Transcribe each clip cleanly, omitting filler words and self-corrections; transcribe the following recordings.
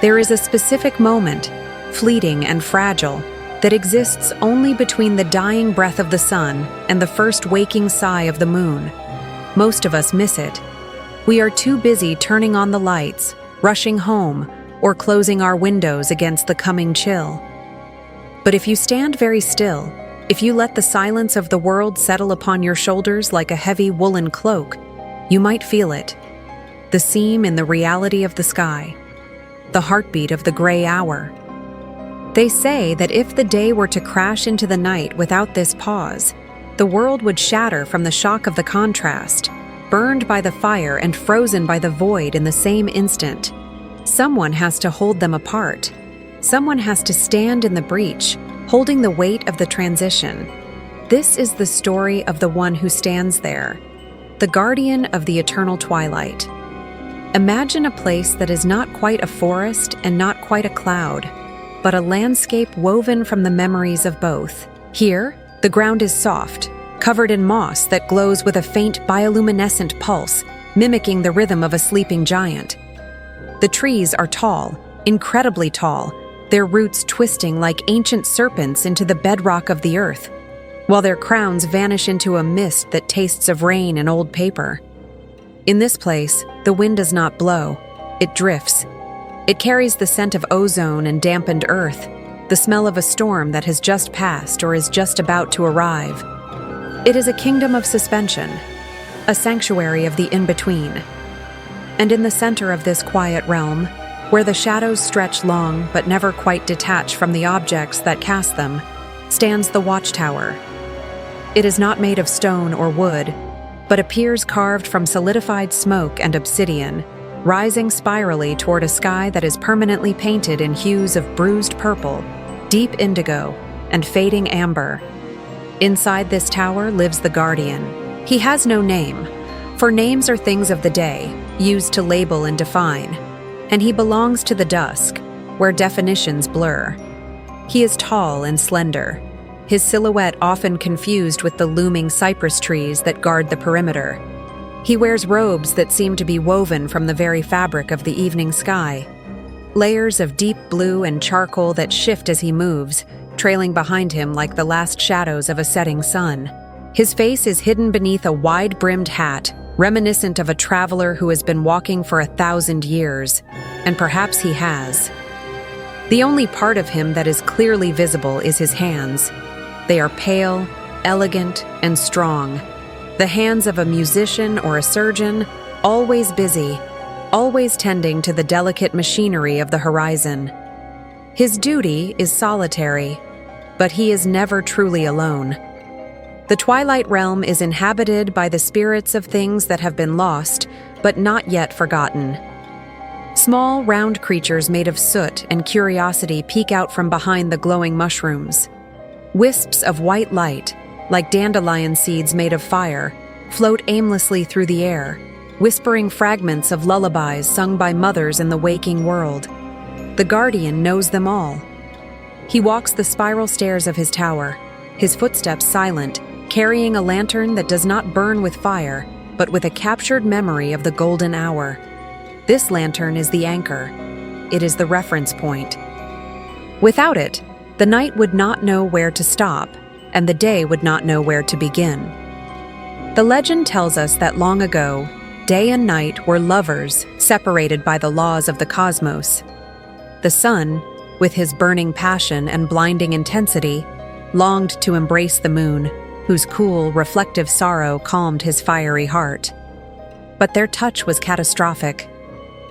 There is a specific moment, fleeting and fragile, that exists only between the dying breath of the sun and the first waking sigh of the moon. Most of us miss it. We are too busy turning on the lights, rushing home, or closing our windows against the coming chill. But if you stand very still, if you let the silence of the world settle upon your shoulders like a heavy woolen cloak, you might feel it. The seam in the reality of the sky, the heartbeat of the gray hour. They say that if the day were to crash into the night without this pause, the world would shatter from the shock of the contrast, burned by the fire and frozen by the void in the same instant. Someone has to hold them apart. Someone has to stand in the breach, holding the weight of the transition. This is the story of the one who stands there, the guardian of the eternal twilight. Imagine a place that is not quite a forest and not quite a cloud, but a landscape woven from the memories of both. Here, the ground is soft, covered in moss that glows with a faint bioluminescent pulse, mimicking the rhythm of a sleeping giant. The trees are tall, incredibly tall, their roots twisting like ancient serpents into the bedrock of the earth, while their crowns vanish into a mist that tastes of rain and old paper. In this place, the wind does not blow, it drifts. It carries the scent of ozone and dampened earth, the smell of a storm that has just passed or is just about to arrive. It is a kingdom of suspension, a sanctuary of the in-between. And in the center of this quiet realm, where the shadows stretch long but never quite detach from the objects that cast them, stands the watchtower. It is not made of stone or wood, but appears carved from solidified smoke and obsidian, rising spirally toward a sky that is permanently painted in hues of bruised purple, deep indigo, and fading amber. Inside this tower lives the guardian. He has no name, for names are things of the day, used to label and define, and he belongs to the dusk, where definitions blur. He is tall and slender, his silhouette often confused with the looming cypress trees that guard the perimeter. He wears robes that seem to be woven from the very fabric of the evening sky, layers of deep blue and charcoal that shift as he moves, trailing behind him like the last shadows of a setting sun. His face is hidden beneath a wide-brimmed hat, reminiscent of a traveler who has been walking for 1,000 years, and perhaps he has. The only part of him that is clearly visible is his hands. They are pale, elegant, and strong. The hands of a musician or a surgeon, always busy, always tending to the delicate machinery of the horizon. His duty is solitary, but he is never truly alone. The Twilight Realm is inhabited by the spirits of things that have been lost, but not yet forgotten. Small, round creatures made of soot and curiosity peek out from behind the glowing mushrooms. Wisps of white light, like dandelion seeds made of fire, float aimlessly through the air, whispering fragments of lullabies sung by mothers in the waking world. The guardian knows them all. He walks the spiral stairs of his tower, his footsteps silent, carrying a lantern that does not burn with fire, but with a captured memory of the golden hour. This lantern is the anchor. It is the reference point. Without it, the night would not know where to stop, and the day would not know where to begin. The legend tells us that long ago, day and night were lovers separated by the laws of the cosmos. The sun, with his burning passion and blinding intensity, longed to embrace the moon, whose cool, reflective sorrow calmed his fiery heart. But their touch was catastrophic.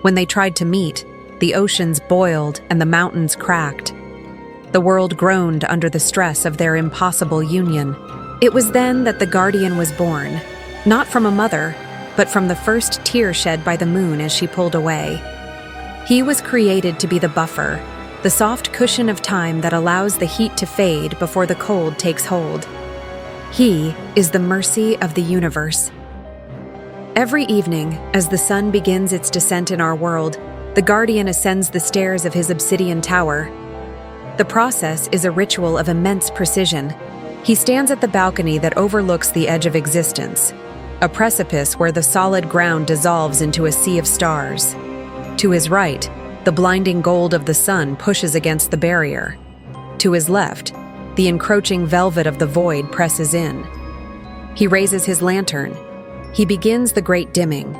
When they tried to meet, the oceans boiled and the mountains cracked. The world groaned under the stress of their impossible union. It was then that the guardian was born, not from a mother, but from the first tear shed by the moon as she pulled away. He was created to be the buffer, the soft cushion of time that allows the heat to fade before the cold takes hold. He is the mercy of the universe. Every evening, as the sun begins its descent in our world, the guardian ascends the stairs of his obsidian tower. The process is a ritual of immense precision. He stands at the balcony that overlooks the edge of existence, a precipice where the solid ground dissolves into a sea of stars. To his right, The blinding gold of the sun pushes against the barrier. To his left, the encroaching velvet of the void presses in. He raises his lantern. He begins the great dimming.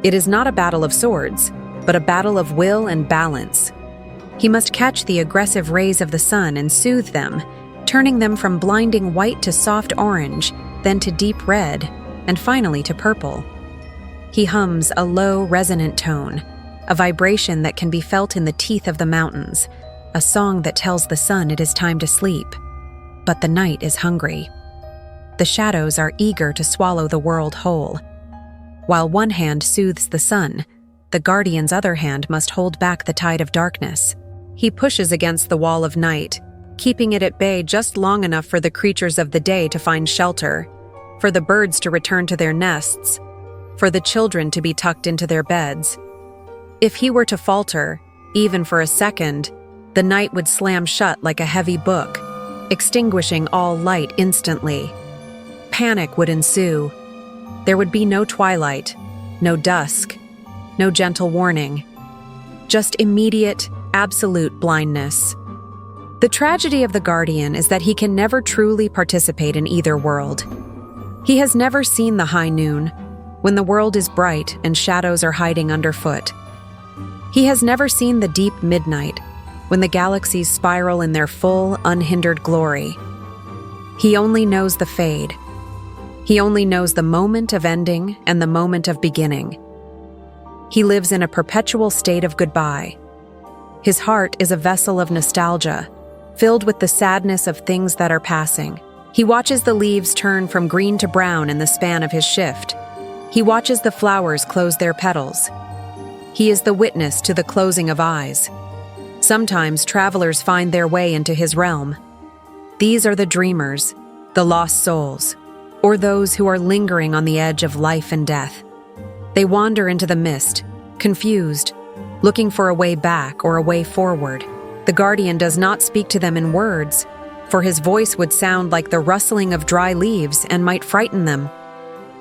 It is not a battle of swords, but a battle of will and balance. He must catch the aggressive rays of the sun and soothe them, turning them from blinding white to soft orange, then to deep red, and finally to purple. He hums a low, resonant tone, a vibration that can be felt in the teeth of the mountains, a song that tells the sun it is time to sleep. But the night is hungry. The shadows are eager to swallow the world whole. While one hand soothes the sun, the guardian's other hand must hold back the tide of darkness. He pushes against the wall of night, keeping it at bay just long enough for the creatures of the day to find shelter, for the birds to return to their nests, for the children to be tucked into their beds. If he were to falter, even for a second, the night would slam shut like a heavy book, extinguishing all light instantly. Panic would ensue. There would be no twilight, no dusk, no gentle warning. Just immediate, absolute blindness. The tragedy of the Guardian is that he can never truly participate in either world. He has never seen the high noon, when the world is bright and shadows are hiding underfoot. He has never seen the deep midnight, when the galaxies spiral in their full, unhindered glory. He only knows the fade. He only knows the moment of ending and the moment of beginning. He lives in a perpetual state of goodbye. His heart is a vessel of nostalgia, filled with the sadness of things that are passing. He watches the leaves turn from green to brown in the span of his shift. He watches the flowers close their petals. He is the witness to the closing of eyes. Sometimes travelers find their way into his realm. These are the dreamers, the lost souls, or those who are lingering on the edge of life and death. They wander into the mist, confused, looking for a way back or a way forward. The Guardian does not speak to them in words, for his voice would sound like the rustling of dry leaves and might frighten them.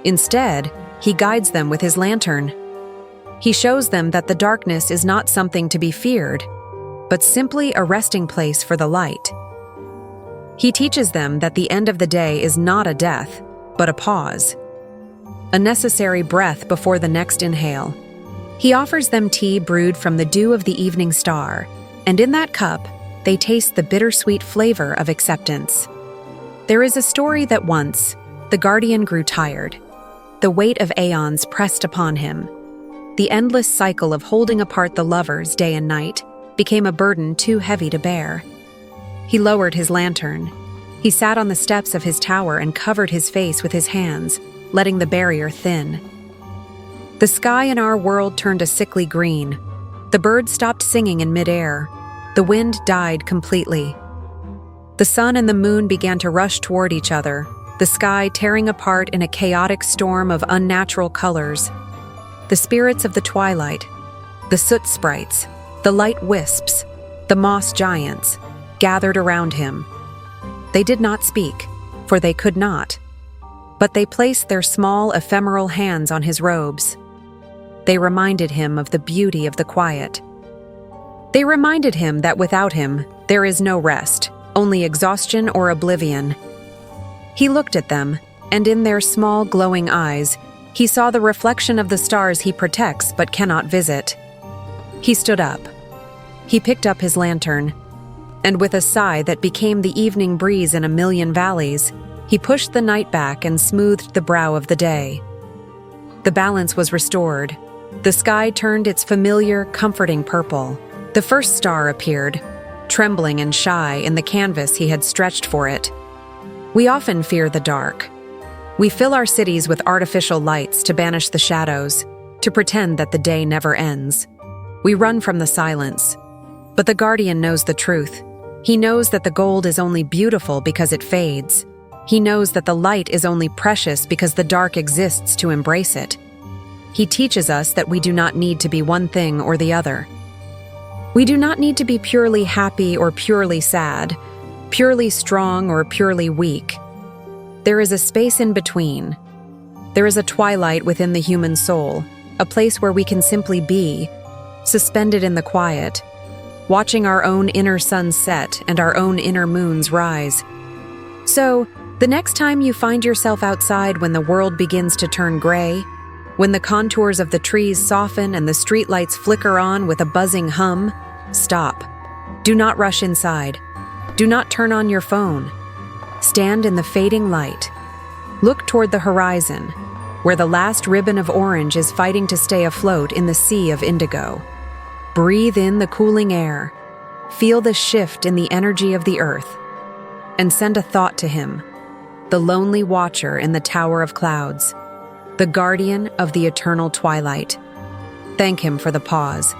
Instead, he guides them with his lantern. He shows them that the darkness is not something to be feared, but simply a resting place for the light. He teaches them that the end of the day is not a death, but a pause, a necessary breath before the next inhale. He offers them tea brewed from the dew of the evening star, and in that cup, they taste the bittersweet flavor of acceptance. There is a story that once, the Guardian grew tired. The weight of aeons pressed upon him. The endless cycle of holding apart the lovers day and night became a burden too heavy to bear. He lowered his lantern. He sat on the steps of his tower and covered his face with his hands, letting the barrier thin. The sky in our world turned a sickly green. The birds stopped singing in midair. The wind died completely. The sun and the moon began to rush toward each other, the sky tearing apart in a chaotic storm of unnatural colors. The spirits of the twilight, the soot sprites, the light wisps, the moss giants, gathered around him. They did not speak, for they could not, but they placed their small, ephemeral hands on his robes. They reminded him of the beauty of the quiet. They reminded him that without him, there is no rest, only exhaustion or oblivion. He looked at them, and in their small, glowing eyes, he saw the reflection of the stars he protects but cannot visit. He stood up. He picked up his lantern, and with a sigh that became the evening breeze in a million valleys, he pushed the night back and smoothed the brow of the day. The balance was restored. The sky turned its familiar, comforting purple. The first star appeared, trembling and shy in the canvas he had stretched for it. We often fear the dark. We fill our cities with artificial lights to banish the shadows, to pretend that the day never ends. We run from the silence. But the Guardian knows the truth. He knows that the gold is only beautiful because it fades. He knows that the light is only precious because the dark exists to embrace it. He teaches us that we do not need to be one thing or the other. We do not need to be purely happy or purely sad, purely strong or purely weak. There is a space in between. There is a twilight within the human soul, a place where we can simply be, suspended in the quiet, watching our own inner suns set and our own inner moons rise. So, the next time you find yourself outside when the world begins to turn gray, when the contours of the trees soften and the streetlights flicker on with a buzzing hum, stop. Do not rush inside. Do not turn on your phone. Stand in the fading light. Look toward the horizon, where the last ribbon of orange is fighting to stay afloat in the sea of indigo. Breathe in the cooling air. Feel the shift in the energy of the earth. And send a thought to him, the lonely watcher in the tower of clouds, the guardian of the eternal twilight. Thank him for the pause.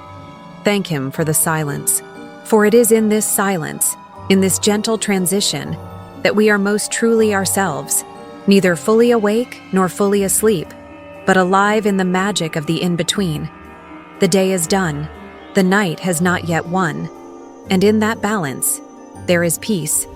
Thank him for the silence. For it is in this silence, in this gentle transition, that we are most truly ourselves, neither fully awake nor fully asleep, but alive in the magic of the in-between. The day is done, the night has not yet won, and in that balance, there is peace.